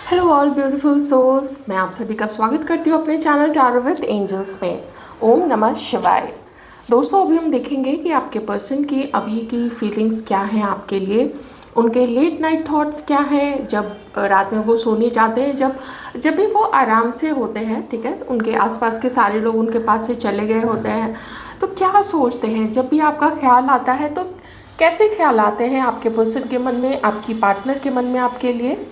Hello all beautiful souls, मैं आप सभी का स्वागत करती हूँ अपने चैनल टैरो विद एंजल्स में। ओम नमः शिवाय। दोस्तों, अभी हम देखेंगे कि आपके पर्सन की अभी की फीलिंग्स क्या हैं आपके लिए, उनके लेट नाइट थॉट्स क्या हैं, जब रात में वो सोने जाते हैं, जब जब भी वो आराम से होते हैं, ठीक है, उनके आसपास के सारे लोग उनके पास से चले गए होते हैं, तो क्या सोचते हैं। जब भी आपका ख्याल आता है तो कैसे ख्याल आते हैं आपके पर्सन के मन में, आपकी पार्टनर के मन में आपके लिए।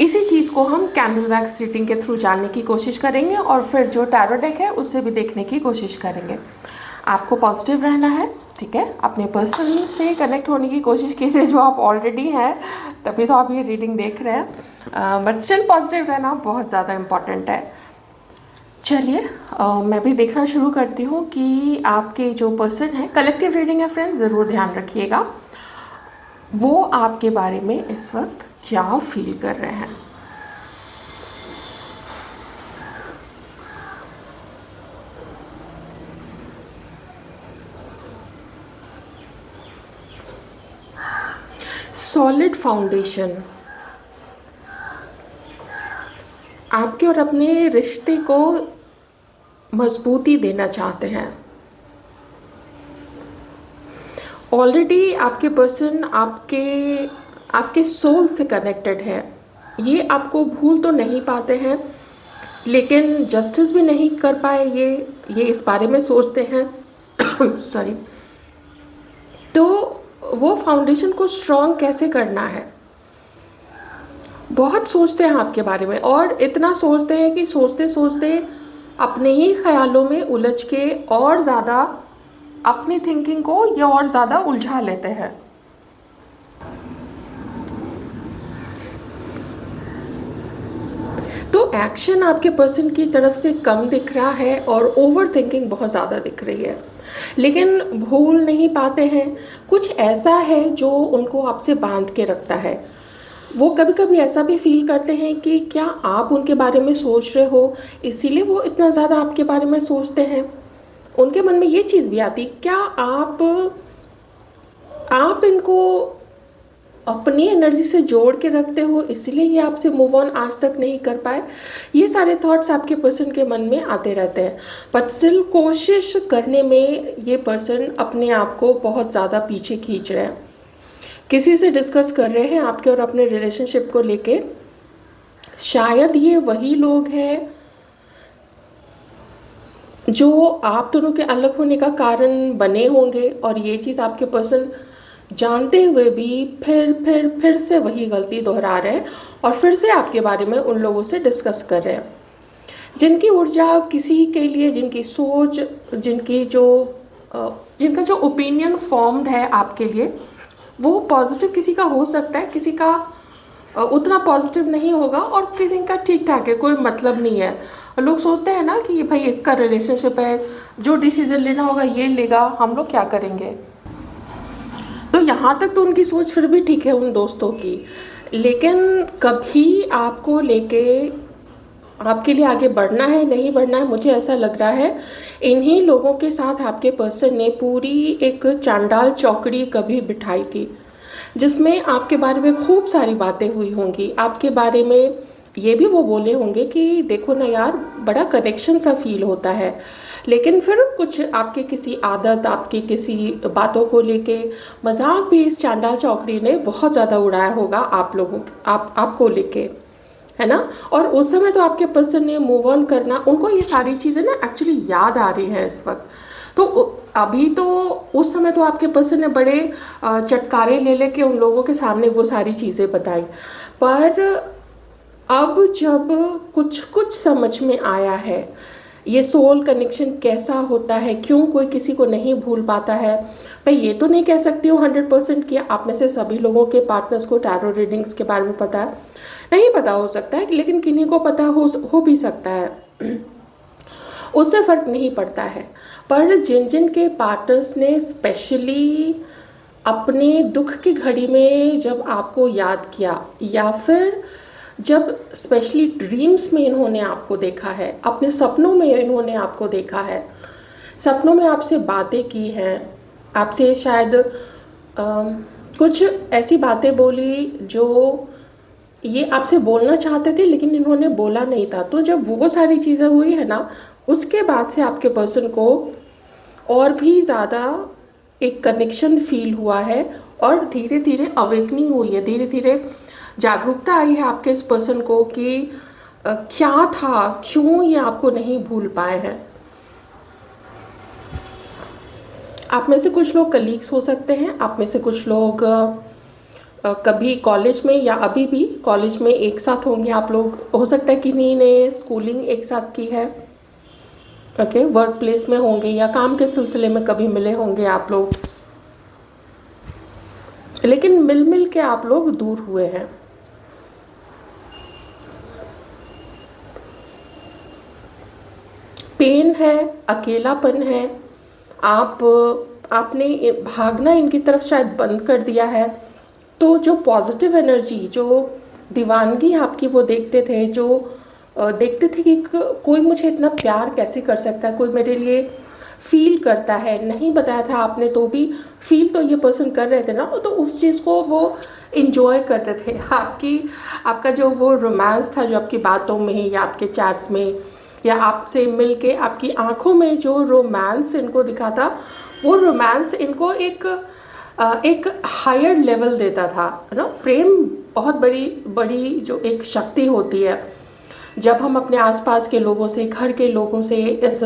इसी चीज़ को हम कैंडल वैक्स रीडिंग के थ्रू जानने की कोशिश करेंगे और फिर जो टैरो डेक है उससे भी देखने की कोशिश करेंगे। आपको पॉजिटिव रहना है, ठीक है, अपने पर्सन से कनेक्ट होने की कोशिश कीजिए जो आप ऑलरेडी हैं, तभी तो आप ये रीडिंग देख रहे हैं। बट स्टिल पॉजिटिव रहना बहुत ज़्यादा इम्पॉर्टेंट है। चलिए, मैं भी देखना शुरू करती हूँ कि आपके जो पर्सन है, कलेक्टिव रीडिंग है फ्रेंड्स, ज़रूर ध्यान रखिएगा वो आपके बारे में इस वक्त क्या फील कर रहे हैं। सॉलिड फाउंडेशन, आपके और अपने रिश्ते को मजबूती देना चाहते हैं। ऑलरेडी आपके पर्सन आपके आपके सोल से कनेक्टेड है। ये आपको भूल तो नहीं पाते हैं, लेकिन जस्टिस भी नहीं कर पाए, ये इस बारे में सोचते हैं सॉरी। तो वो फाउंडेशन को स्ट्रॉन्ग कैसे करना है, बहुत सोचते हैं आपके बारे में, और इतना सोचते हैं कि सोचते सोचते अपने ही ख्यालों में उलझ के और ज़्यादा अपनी थिंकिंग को ये और ज़्यादा उलझा लेते हैं। तो एक्शन आपके पर्सन की तरफ से कम दिख रहा है और ओवर थिंकिंग बहुत ज़्यादा दिख रही है, लेकिन भूल नहीं पाते हैं। कुछ ऐसा है जो उनको आपसे बांध के रखता है। वो कभी कभी ऐसा भी फील करते हैं कि क्या आप उनके बारे में सोच रहे हो, इसीलिए वो इतना ज़्यादा आपके बारे में सोचते हैं। उनके मन में ये चीज़ भी आती, क्या आप इनको अपनी एनर्जी से जोड़ के रखते हो, इसलिए ये आपसे मूव ऑन आज तक नहीं कर पाए। ये सारे थॉट्स आपके पर्सन के मन में आते रहते हैं, पर स्टिल कोशिश करने में ये पर्सन अपने आप को बहुत ज़्यादा पीछे खींच रहे हैं। किसी से डिस्कस कर रहे हैं आपके और अपने रिलेशनशिप को लेके। शायद ये वही लोग हैं जो आप दोनों के अलग होने का कारण बने होंगे, और ये चीज़ आपके पर्सन जानते हुए भी फिर से वही गलती दोहरा रहे हैं और फिर से आपके बारे में उन लोगों से डिस्कस कर रहे हैं जिनकी ऊर्जा किसी के लिए, जिनकी सोच, जिनका जो ओपिनियन फॉर्म्ड है आपके लिए, वो पॉजिटिव किसी का हो सकता है, किसी का उतना पॉजिटिव नहीं होगा, और किसी का ठीक ठाक है, कोई मतलब नहीं है। लोग सोचते हैं ना कि भाई इसका रिलेशनशिप है, जो डिसीजन लेना होगा ये लेगा, हम लोग क्या करेंगे। तो यहाँ तक तो उनकी सोच फिर भी ठीक है उन दोस्तों की, लेकिन कभी आपको लेके आपके लिए आगे बढ़ना है नहीं बढ़ना है, मुझे ऐसा लग रहा है इन्हीं लोगों के साथ आपके पर्सन ने पूरी एक चांडाल चौकड़ी कभी बिठाई थी, जिसमें आपके बारे में खूब सारी बातें हुई होंगी। आपके बारे में ये भी वो बोले होंगे कि देखो ना यार, बड़ा कनेक्शन सा फील होता है, लेकिन फिर कुछ आपके किसी आदत, आपकी किसी बातों को लेके मजाक भी इस चांडाल चौकड़ी ने बहुत ज़्यादा उड़ाया होगा आप लोगों आपको लेके, है ना। और उस समय तो आपके पर्सन ने मूव ऑन करना, उनको ये सारी चीज़ें ना एक्चुअली याद आ रही हैं इस वक्त। तो अभी तो उस समय तो आपके पर्सन ने बड़े चटकारे ले लेके उन लोगों के सामने वो सारी चीज़ें बताई, पर अब जब कुछ कुछ समझ में आया है ये सोल कनेक्शन कैसा होता है, क्यों कोई किसी को नहीं भूल पाता है। मैं ये तो नहीं कह सकती हूँ 100% कि आप में से सभी लोगों के पार्टनर्स को टैरो रीडिंग्स के बारे में पता है, नहीं पता हो सकता है, लेकिन किन्हीं को पता हो भी सकता है, उससे फ़र्क नहीं पड़ता है। पर जिन जिन के पार्टनर्स ने स्पेशली अपने दुख की घड़ी में जब आपको याद किया, या फिर जब स्पेशली ड्रीम्स में इन्होंने आपको देखा है, अपने सपनों में इन्होंने आपको देखा है, सपनों में आपसे बातें की हैं, आपसे शायद कुछ ऐसी बातें बोली जो ये आपसे बोलना चाहते थे लेकिन इन्होंने बोला नहीं था। तो जब वो सारी चीज़ें हुई है ना, उसके बाद से आपके पर्सन को और भी ज़्यादा एक कनेक्शन फील हुआ है और धीरे धीरे अवेकनिंग हुई है, धीरे धीरे जागरूकता आई है आपके इस पर्सन को कि क्या था, क्यों ये आपको नहीं भूल पाए हैं। आप में से कुछ लोग कलीग्स हो सकते हैं, आप में से कुछ लोग कभी कॉलेज में या अभी भी कॉलेज में एक साथ होंगे आप लोग। हो सकता है कि किन्हीं ने स्कूलिंग एक साथ की है, ओके, वर्क प्लेस में होंगे या काम के सिलसिले में कभी मिले होंगे आप लोग, लेकिन मिल मिल के आप लोग दूर हुए हैं। पेन है, अकेलापन है, आपने भागना इनकी तरफ शायद बंद कर दिया है। तो जो पॉजिटिव एनर्जी, जो दीवानगी आपकी वो देखते थे, जो देखते थे कि कोई मुझे इतना प्यार कैसे कर सकता है, कोई मेरे लिए फील करता है, नहीं बताया था आपने तो भी फील तो ये पर्सन कर रहे थे ना, तो उस चीज़ को वो इंजॉय करते थे। आपका जो वो रोमांस था, जो आपकी बातों में या आपके चैट्स में या आपसे मिलके आपकी आंखों में जो रोमांस इनको दिखा था, वो रोमांस इनको एक हायर लेवल देता था, है ना। प्रेम बहुत बड़ी बड़ी जो एक शक्ति होती है, जब हम अपने आसपास के लोगों से, घर के लोगों से, इस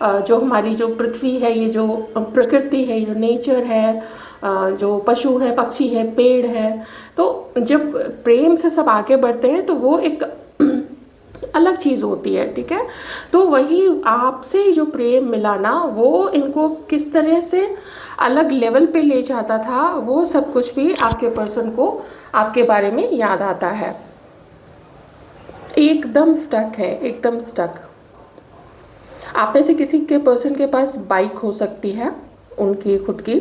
जो हमारी जो पृथ्वी है, ये जो प्रकृति है, जो नेचर है, जो पशु है, पक्षी है, पेड़ है, तो जब प्रेम से सब आगे बढ़ते हैं तो वो एक अलग चीज़ होती है, ठीक है। तो वही आपसे जो प्रेम मिला ना, वो इनको किस तरह से अलग लेवल पे ले जाता था, वो सब कुछ भी आपके पर्सन को आपके बारे में याद आता है। एकदम स्टक है, एकदम स्टक। आप में से किसी के पर्सन के पास बाइक हो सकती है, उनकी खुद की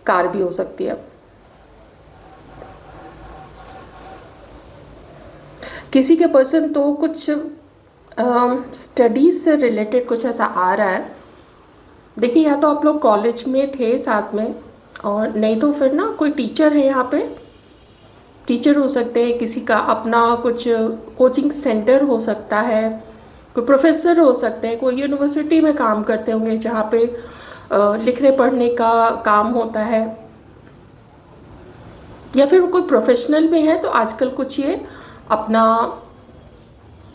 कार भी हो सकती है। किसी के पर्सन तो कुछ स्टडीज से रिलेटेड कुछ ऐसा आ रहा है। देखिए, या तो आप लोग कॉलेज में थे साथ में, और नहीं तो फिर ना कोई टीचर है यहाँ पे, टीचर हो सकते हैं, किसी का अपना कुछ कोचिंग सेंटर हो सकता है, कोई प्रोफेसर हो सकते हैं, कोई यूनिवर्सिटी में काम करते होंगे जहाँ पे लिखने पढ़ने का काम होता है, या फिर कोई प्रोफेशनल में है तो आजकल कुछ ये अपना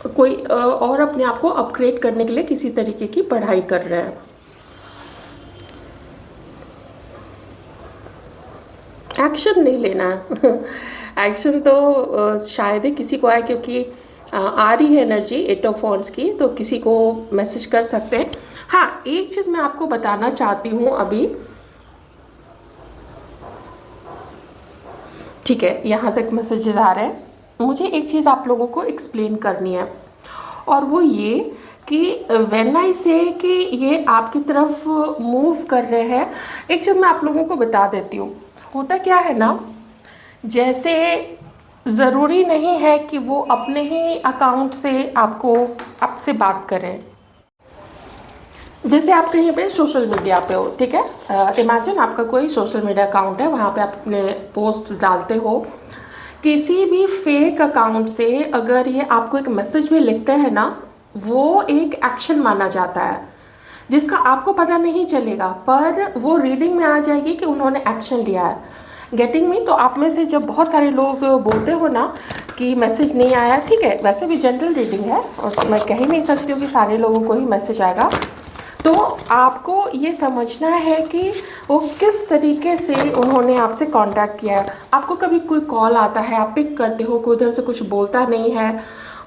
कोई और अपने आप को अपग्रेड करने के लिए किसी तरीके की पढ़ाई कर रहे हैं। एक्शन नहीं लेना एक्शन तो शायद ही किसी को आए, क्योंकि आ रही है एनर्जी 8 ऑफ वॉन्ड्स की, तो किसी को मैसेज कर सकते हैं। हाँ, एक चीज़ मैं आपको बताना चाहती हूँ अभी, ठीक है, यहाँ तक मैसेजेस आ रहे हैं। मुझे एक चीज़ आप लोगों को एक्सप्लेन करनी है, और वो ये कि व्हेन आई से कि ये आपकी तरफ मूव कर रहे हैं, एक चीज़ मैं आप लोगों को बता देती हूँ। होता क्या है ना, जैसे ज़रूरी नहीं है कि वो अपने ही अकाउंट से आपसे बात करें। जैसे आप कहीं पे सोशल मीडिया पे हो, ठीक है, इमेजिन आपका कोई सोशल मीडिया अकाउंट है, वहाँ पे आप अपने पोस्ट डालते हो। किसी भी फेक अकाउंट से अगर ये आपको एक मैसेज भी लिखते हैं ना, वो एक एक्शन माना जाता है, जिसका आपको पता नहीं चलेगा, पर वो रीडिंग में आ जाएगी कि उन्होंने एक्शन लिया है। Getting me? तो आप में से जब बहुत सारे लोग बोलते हो ना कि मैसेज नहीं आया, ठीक है, वैसे भी जनरल रीडिंग है और मैं कह ही नहीं सकती हूँ कि सारे लोगों को ही मैसेज आएगा। तो आपको ये समझना है कि वो किस तरीके से उन्होंने आपसे कांटेक्ट किया है। आपको कभी कोई कॉल आता है, आप पिक करते हो, कोई उधर से कुछ बोलता नहीं है,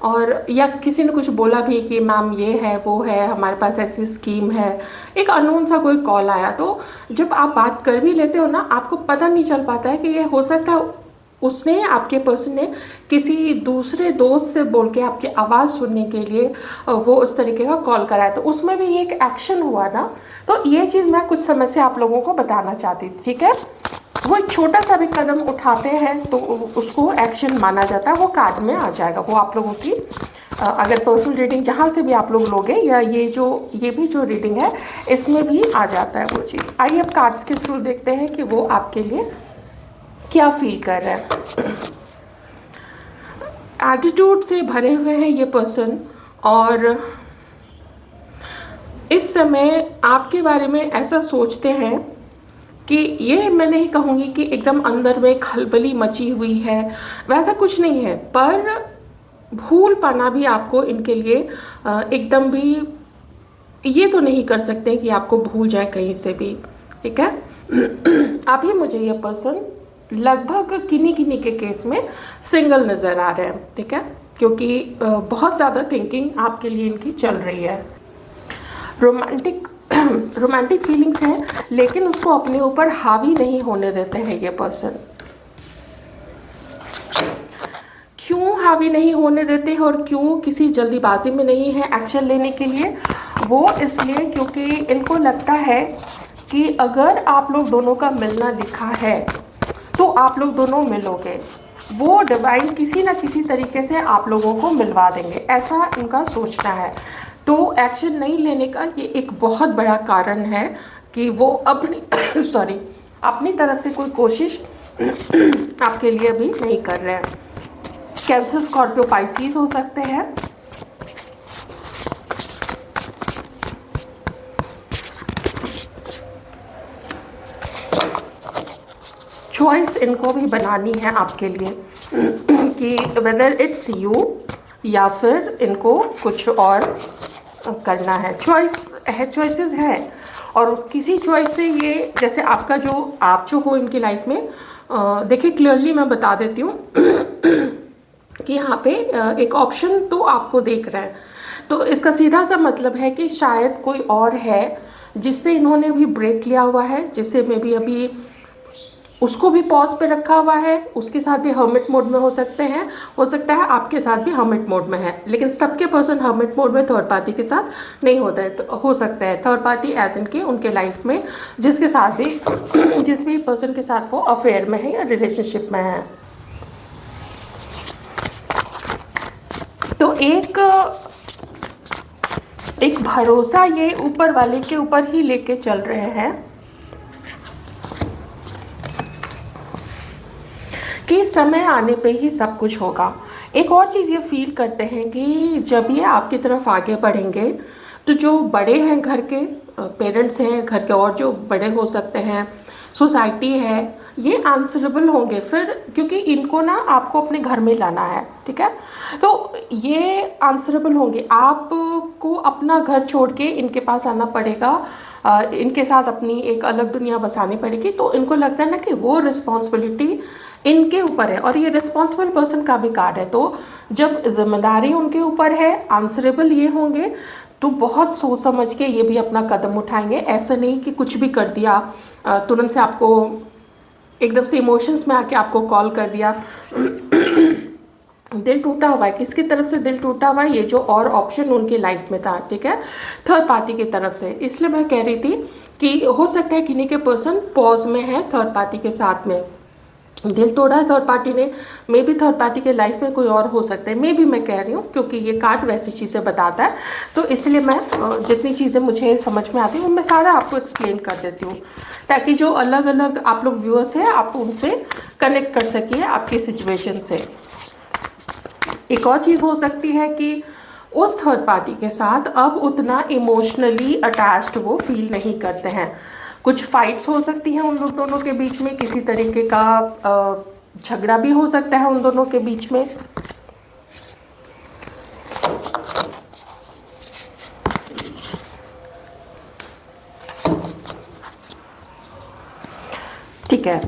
और या किसी ने कुछ बोला भी कि मैम ये है वो है, हमारे पास ऐसी स्कीम है, एक अननोन सा कोई कॉल आया, तो जब आप बात कर भी लेते हो ना, आपको पता नहीं चल पाता है कि ये हो सकता है उसने, आपके पर्सन ने किसी दूसरे दोस्त से बोल के आपकी आवाज़ सुनने के लिए वो उस तरीके का कॉल कराया, तो उसमें भी एक एक्शन हुआ ना। तो ये चीज़ मैं कुछ समय से आप लोगों को बताना चाहती थी, ठीक है। वो एक छोटा सा भी कदम उठाते हैं तो उसको एक्शन माना जाता है, वो कार्ड में आ जाएगा, वो आप लोगों की अगर पर्सनल रीडिंग जहाँ से भी आप लोग लोगे, या ये भी जो रीडिंग है इसमें भी आ जाता है वो चीज़। आइए अब कार्ड्स के थ्रू देखते हैं कि वो आपके लिए क्या फील कर रहा है। एटीट्यूड से भरे हुए हैं ये पर्सन, और इस समय आपके बारे में ऐसा सोचते हैं कि ये मैं नहीं कहूँगी कि एकदम अंदर में खलबली मची हुई है, वैसा कुछ नहीं है, पर भूल पाना भी आपको इनके लिए एकदम भी ये तो नहीं कर सकते कि आपको भूल जाए कहीं से भी, ठीक है। अभी मुझे ये पर्सन लगभग किन्हीं किन्हीं के केस में सिंगल नज़र आ रहे हैं, ठीक है, क्योंकि बहुत ज़्यादा थिंकिंग आपके लिए इनकी चल रही है। रोमांटिक फीलिंग्स हैं, लेकिन उसको अपने ऊपर हावी नहीं होने देते हैं ये पर्सन। क्यों हावी नहीं होने देते हैं और क्यों किसी जल्दीबाजी में नहीं है एक्शन लेने के लिए, वो इसलिए क्योंकि इनको लगता है कि अगर आप लोग दोनों का मिलना लिखा है तो आप लोग दोनों मिलोगे, वो डिवाइन किसी ना किसी तरीके से आप लोगों को मिलवा देंगे, ऐसा इनका सोचना है। तो एक्शन नहीं लेने का ये एक बहुत बड़ा कारण है कि वो अपनी अपनी तरफ से कोई कोशिश आपके लिए भी नहीं कर रहे हैं। कैंसर, स्कॉर्पियो, पाइसिस हो सकते हैं। चॉइस इनको भी बनानी है आपके लिए कि वेदर इट्स यू या फिर इनको कुछ और करना है। चॉइसेस है, और किसी चॉइस से ये, जैसे आपका आप जो हो इनकी लाइफ में, देखिए क्लियरली मैं बता देती हूँ कि यहाँ पे एक ऑप्शन तो आपको देख रहा है, तो इसका सीधा सा मतलब है कि शायद कोई और है जिससे इन्होंने भी ब्रेक लिया हुआ है, जिससे मे बी अभी उसको भी पॉज पे रखा हुआ है, उसके साथ भी हर्मिट मोड में हो सकते हैं, हो सकता है आपके साथ भी हर्मिट मोड में है, लेकिन सबके पर्सन हर्मिट मोड में थर्ड पार्टी के साथ नहीं होता है। तो हो सकता है थर्ड पार्टी एज इनके उनके लाइफ में जिसके साथ भी जिस भी पर्सन के साथ वो अफेयर में है या रिलेशनशिप में है। तो एक भरोसा ये ऊपर वाले के ऊपर ही लेके चल रहे हैं कि समय आने पे ही सब कुछ होगा। एक और चीज़ ये फील करते हैं कि जब ये आपकी तरफ आगे बढ़ेंगे तो जो बड़े हैं घर के, पेरेंट्स हैं घर के, और जो बड़े हो सकते हैं, सोसाइटी है, ये आंसरेबल होंगे फिर, क्योंकि इनको ना आपको अपने घर में लाना है, ठीक है। तो ये आंसरेबल होंगे, आपको अपना घर छोड़ के इनके पास आना पड़ेगा, इनके साथ अपनी एक अलग दुनिया बसानी पड़ेगी। तो इनको लगता है ना कि वो रिस्पॉन्सिबिलिटी इनके ऊपर है, और ये रिस्पॉन्सिबल पर्सन का भी कार्ड है। तो जब जिम्मेदारी उनके ऊपर है, आंसरेबल ये होंगे, तो बहुत सोच समझ के ये भी अपना कदम उठाएंगे। ऐसा नहीं कि कुछ भी कर दिया, तुरंत से आपको एकदम से इमोशंस में आके आपको कॉल कर दिया। दिल टूटा हुआ है, किसकी तरफ से दिल टूटा हुआ है, ये जो और ऑप्शन उनकी लाइफ में था, ठीक है, थर्ड पार्टी की तरफ से। इसलिए मैं कह रही थी कि हो सकता है किन्हीं के पर्सन पॉज में है थर्ड पार्टी के साथ में, दिल तोड़ा है थर्ड पार्टी ने, मे बी थर्ड पार्टी के लाइफ में कोई और हो सकता है, मे बी मैं कह रही हूँ क्योंकि ये कार्ड वैसी चीज़ें बताता है। तो इसलिए मैं जितनी चीज़ें मुझे समझ में आती हैं वो मैं सारा आपको एक्सप्लेन कर देती हूँ, ताकि जो अलग अलग आप लोग व्यूअर्स हैं आप उनसे कनेक्ट कर सकिए आपकी सिचुएशन से। एक और चीज़ हो सकती है कि उस थर्ड पार्टी के साथ अब उतना इमोशनली अटैच्ड वो फील नहीं करते हैं। कुछ फाइट्स हो सकती हैं उन लोग दोनों के बीच में, किसी तरीके का झगड़ा भी हो सकता है उन दोनों के बीच में। ठीक है,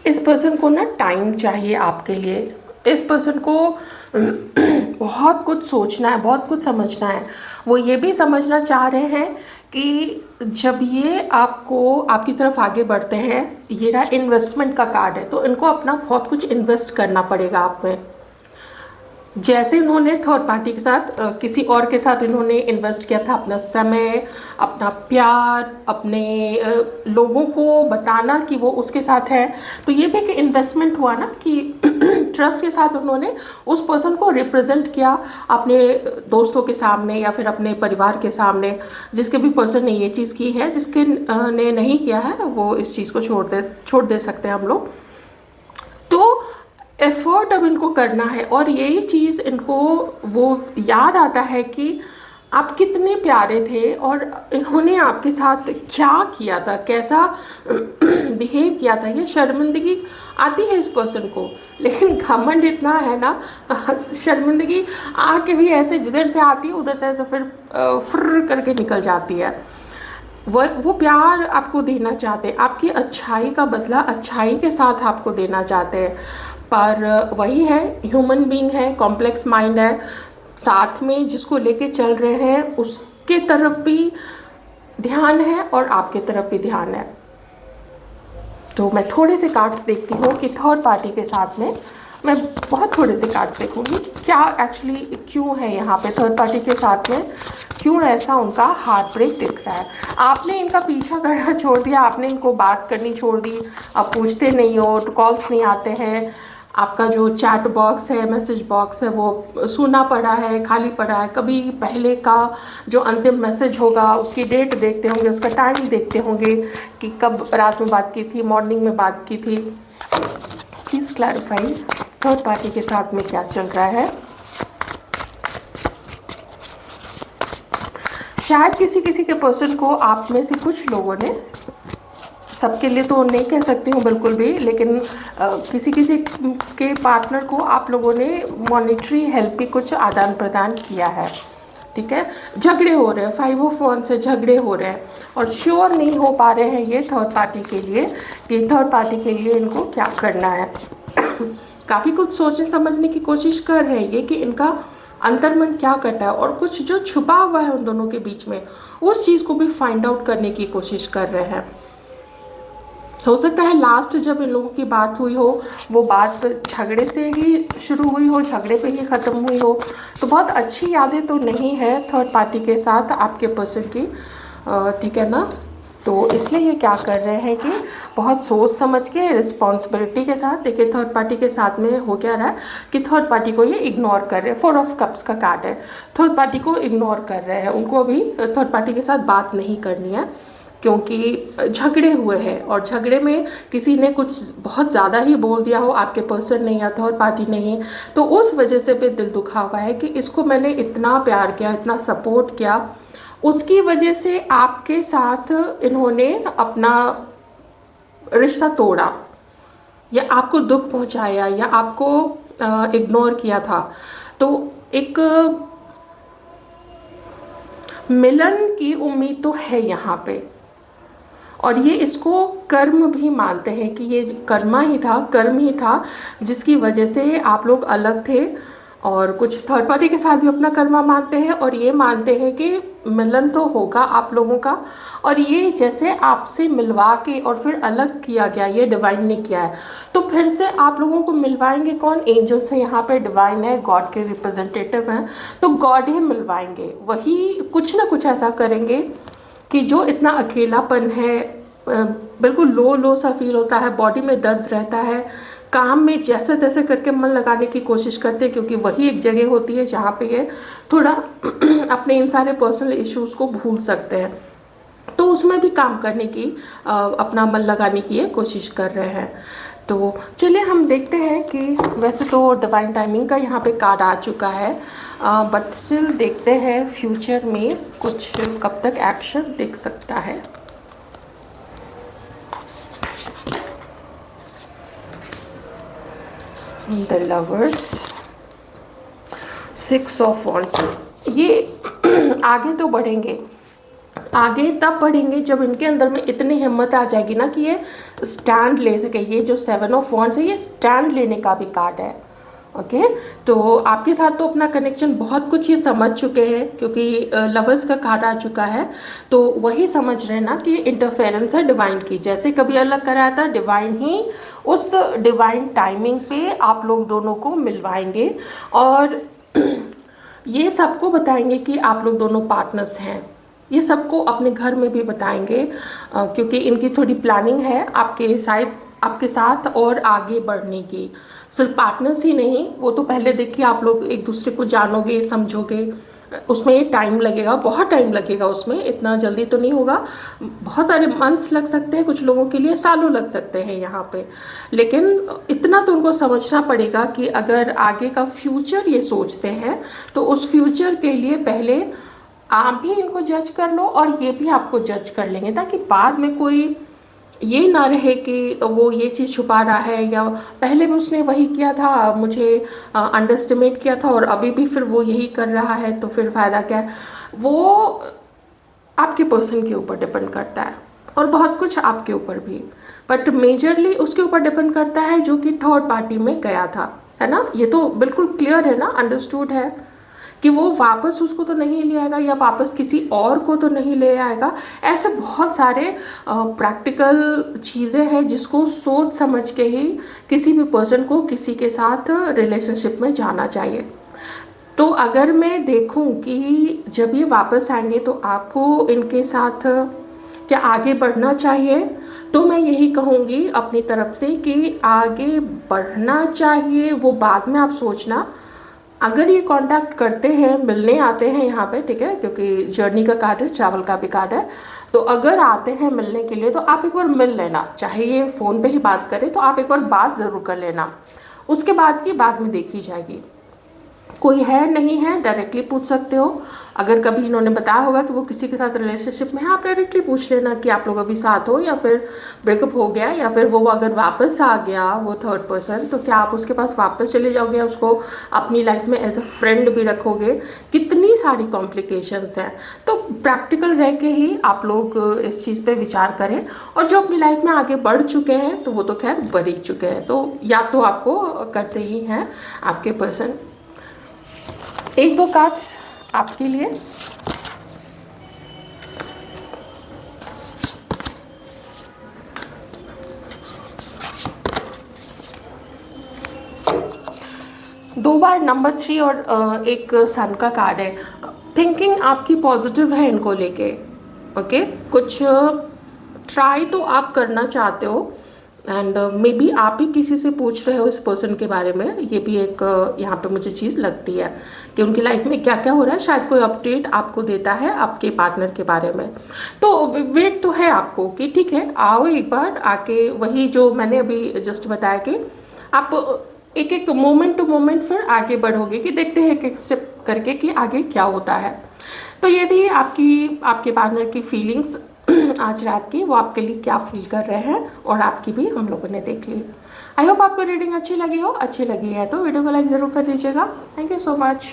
इस पर्सन को ना टाइम चाहिए आपके लिए। इस पर्सन को बहुत कुछ सोचना है, बहुत कुछ समझना है। वो ये भी समझना चाह रहे हैं कि जब ये आपकी तरफ आगे बढ़ते हैं, ये रहा इन्वेस्टमेंट का कार्ड है, तो इनको अपना बहुत कुछ इन्वेस्ट करना पड़ेगा आप में। जैसे इन्होंने थर्ड पार्टी के साथ किसी और के साथ इन्होंने इन्वेस्ट किया था अपना समय, अपना प्यार, अपने लोगों को बताना कि वो उसके साथ है, तो ये भी एक इन्वेस्टमेंट हुआ ना कि ट्रस्ट के साथ उन्होंने उस पर्सन को रिप्रेजेंट किया अपने दोस्तों के सामने या फिर अपने परिवार के सामने। जिसके भी पर्सन ने ये चीज़ की है, जिसके ने नहीं किया है वो इस चीज़ को छोड़ दे सकते हैं हम लोग। तो एफर्ट अब इनको करना है, और यही चीज़ इनको वो याद आता है कि आप कितने प्यारे थे और इन्होंने आपके साथ क्या किया था, कैसा बिहेव किया था। ये शर्मिंदगी आती है इस पर्सन को, लेकिन घमंड इतना है ना, शर्मिंदगी आके भी ऐसे जिधर से आती है उधर से ऐसे फिर फुर्र करके निकल जाती है। वो प्यार आपको देना चाहते हैं, आपकी अच्छाई का बदला अच्छाई के साथ आपको देना चाहते हैं, पर वही है, ह्यूमन बीइंग है, कॉम्प्लेक्स माइंड है, साथ में जिसको लेके चल रहे हैं उसके तरफ भी ध्यान है और आपके तरफ भी ध्यान है। तो मैं थोड़े से कार्ड्स देखती हूँ कि थर्ड पार्टी के साथ में, मैं बहुत थोड़े से कार्ड्स देखूंगी क्या एक्चुअली क्यों है यहाँ पे थर्ड पार्टी के साथ में, क्यों ऐसा उनका हार्ट ब्रेक दिख रहा है। आपने इनका पीछा करना छोड़ दिया, आपने इनको बात करनी छोड़ दी, अब पूछते नहीं हो, कॉल्स नहीं आते हैं, आपका जो चैट बॉक्स है, मैसेज बॉक्स है, वो सूना पड़ा है, खाली पड़ा है। कभी पहले का जो अंतिम मैसेज होगा उसकी डेट देखते होंगे, उसका टाइम देखते होंगे कि कब रात में बात की थी, मॉर्निंग में बात की थी। प्लीज़ क्लैरिफाई थर्ड पार्टी के साथ में क्या चल रहा है। शायद किसी किसी के पर्सन को आप में से कुछ लोगों ने, सबके लिए तो नहीं कह सकती हूँ बिल्कुल भी, लेकिन किसी किसी के पार्टनर को आप लोगों ने मॉनेटरी हेल्प भी कुछ आदान प्रदान किया है। ठीक है, झगड़े हो रहे हैं, 5 ऑफ wands से झगड़े हो रहे हैं और श्योर नहीं हो पा रहे हैं ये थर्ड पार्टी के लिए कि थर्ड पार्टी के लिए इनको क्या करना है। काफ़ी कुछ सोचने समझने की कोशिश कर रहे हैं ये कि इनका अंतर्मन क्या करता है, और कुछ जो छुपा हुआ है उन दोनों के बीच में उस चीज़ को भी फाइंड आउट करने की कोशिश कर रहे हैं। हो सकता है लास्ट जब इन लोगों की बात हुई हो वो बात झगड़े से ही शुरू हुई हो, झगड़े पे ही ख़त्म हुई हो, तो बहुत अच्छी यादें तो नहीं है थर्ड पार्टी के साथ आपके पर्सन की। ठीक है ना, तो इसलिए ये क्या कर रहे हैं कि बहुत सोच समझ के रिस्पॉन्सिबिलिटी के साथ, देखिए थर्ड पार्टी के साथ में हो क्या रहा है कि थर्ड पार्टी को ये इग्नोर कर रहे हैं। 4 ऑफ कप्स का कार्ड है, थर्ड पार्टी को इग्नोर कर रहे हैं, उनको अभी थर्ड पार्टी के साथ बात नहीं करनी है क्योंकि झगड़े हुए हैं और झगड़े में किसी ने कुछ बहुत ज़्यादा ही बोल दिया हो, आपके पर्सन ने या थर्ड पार्टी नहीं, तो उस वजह से भी दिल दुखा हुआ है कि इसको मैंने इतना प्यार किया, इतना सपोर्ट किया, उसकी वजह से आपके साथ इन्होंने अपना रिश्ता तोड़ा या आपको दुख पहुंचाया या आपको इग्नोर किया था। तो एक मिलन की उम्मीद तो है यहाँ पे, और ये इसको कर्म भी मानते हैं कि ये कर्म ही था जिसकी वजह से आप लोग अलग थे, और कुछ थर्ड पार्टी के साथ भी अपना कर्मा मानते हैं और ये मानते हैं कि मिलन तो होगा आप लोगों का, और ये जैसे आपसे मिलवा के और फिर अलग किया गया, ये डिवाइन ने किया है, तो फिर से आप लोगों को मिलवाएंगे कौन? एंजल्स है यहाँ पे, डिवाइन है, गॉड के रिप्रेजेंटेटिव हैं, तो गॉड ही मिलवाएंगे, वही कुछ ना कुछ ऐसा करेंगे कि जो इतना अकेलापन है, बिल्कुल लो सा फील होता है, बॉडी में दर्द रहता है, काम में जैसे तैसे करके मन लगाने की कोशिश करते हैं क्योंकि वही एक जगह होती है जहाँ पे ये थोड़ा अपने इन सारे पर्सनल इश्यूज़ को भूल सकते हैं, तो उसमें भी काम करने की अपना मन लगाने की ये कोशिश कर रहे हैं। तो चलिए हम देखते हैं कि वैसे तो डिवाइन टाइमिंग का यहाँ पे कार्ड आ चुका है, बट स्टिल देखते हैं फ्यूचर में कुछ कब तक एक्शन दिख सकता है। द लवर्स, 6 ऑफ वॉन्ड्स, ये आगे तो बढ़ेंगे, आगे तब बढ़ेंगे जब इनके अंदर में इतनी हिम्मत आ जाएगी ना कि ये स्टैंड ले सके। ये जो 7 ऑफ वॉन्ड्स है ये स्टैंड लेने का भी कार्ड है। ओके, तो आपके साथ तो अपना कनेक्शन बहुत कुछ ये समझ चुके हैं क्योंकि लवर्स का कार्ड आ चुका है, तो वही समझ रहे हैं ना कि इंटरफेरेंस है डिवाइन की, जैसे कभी अलग कराया था डिवाइन ही उस डिवाइन टाइमिंग पे आप लोग दोनों को मिलवाएंगे, और ये सबको बताएंगे कि आप लोग दोनों पार्टनर्स हैं, ये सबको अपने घर में भी बताएंगे क्योंकि इनकी थोड़ी प्लानिंग है आपके साथ और आगे बढ़ने की। सिर्फ पार्टनर्स ही नहीं, वो तो पहले देखिए आप लोग एक दूसरे को जानोगे, समझोगे, उसमें टाइम लगेगा, बहुत टाइम लगेगा उसमें, इतना जल्दी तो नहीं होगा, बहुत सारे मंथ्स लग सकते हैं, कुछ लोगों के लिए सालों लग सकते हैं यहाँ पे। लेकिन इतना तो उनको समझना पड़ेगा कि अगर आगे का फ्यूचर ये सोचते हैं तो उस फ्यूचर के लिए पहले आप भी इनको जज कर लो और ये भी आपको जज कर लेंगे, ताकि बाद में कोई ये ना रहे कि वो ये चीज़ छुपा रहा है या पहले भी उसने वही किया था, मुझे अंडर एस्टिमेट किया था और अभी भी फिर वो यही कर रहा है, तो फिर फ़ायदा क्या है। वो आपके पर्सन के ऊपर डिपेंड करता है और बहुत कुछ आपके ऊपर भी, बट मेजरली उसके ऊपर डिपेंड करता है जो कि थर्ड पार्टी में गया था, है ना। ये तो बिल्कुल क्लियर है ना, अंडरस्टूड है कि वो वापस उसको तो नहीं ले आएगा या वापस किसी और को तो नहीं ले आएगा। ऐसे बहुत सारे प्रैक्टिकल चीज़ें हैं जिसको सोच समझ के ही किसी भी पर्सन को किसी के साथ रिलेशनशिप में जाना चाहिए। तो अगर मैं देखूं कि जब ये वापस आएंगे तो आपको इनके साथ क्या आगे बढ़ना चाहिए, तो मैं यही कहूँगी अपनी तरफ से कि आगे बढ़ना चाहिए, वो बाद में आप सोचना। अगर ये कांटेक्ट करते हैं, मिलने आते हैं यहाँ पे, ठीक है, क्योंकि जर्नी का कार्ड है, ट्रैवल का भी कार्ड है, तो अगर आते हैं मिलने के लिए तो आप एक बार मिल लेना, चाहे ये फ़ोन पे ही बात करें तो आप एक बार बात ज़रूर कर लेना। उसके बाद की बाद में देखी जाएगी, कोई है नहीं है डायरेक्टली पूछ सकते हो। अगर कभी इन्होंने बताया होगा कि वो किसी के साथ रिलेशनशिप में है, आप डायरेक्टली पूछ लेना कि आप लोग अभी साथ हो या फिर ब्रेकअप हो गया, या फिर वो अगर वापस आ गया वो थर्ड पर्सन, तो क्या आप उसके पास वापस चले जाओगे, उसको अपनी लाइफ में एज अ फ्रेंड भी रखोगे। कितनी सारी कॉम्प्लिकेशंस हैं, तो प्रैक्टिकल रह के ही आप लोग इस चीज़ पे विचार करें। और जो अपनी लाइफ में आगे बढ़ चुके हैं तो वो तो खैर बढ़ ही चुके हैं, तो या तो आपको करते ही हैं आपके पर्सन। एक दो कार्ड्स आपके लिए। दो बार नंबर 3 और एक सन का कार्ड है। थिंकिंग आपकी पॉजिटिव है इनको लेके, ओके। कुछ ट्राई तो आप करना चाहते हो एंड मे बी आप ही किसी से पूछ रहे हो इस पर्सन के बारे में। ये भी एक यहाँ पे मुझे चीज़ लगती है कि उनकी लाइफ में क्या क्या हो रहा है, शायद कोई अपडेट आपको देता है आपके पार्टनर के बारे में। तो वेट तो है आपको कि ठीक है, आओ एक बार आके, वही जो मैंने अभी जस्ट बताया कि आप एक एक मोमेंट टू मोमेंट फिर आगे बढ़ोगे, कि देखते हैं एक एक स्टेप करके कि आगे क्या होता है। तो ये भी आपके पार्टनर की फीलिंग्स आज रात की, वो आपके लिए क्या फील कर रहे हैं, और आपकी भी हम लोगों ने देख ली। आई होप आपको रीडिंग अच्छी लगी हो। अच्छी लगी है तो वीडियो को लाइक ज़रूर कर दीजिएगा। Thank you so much.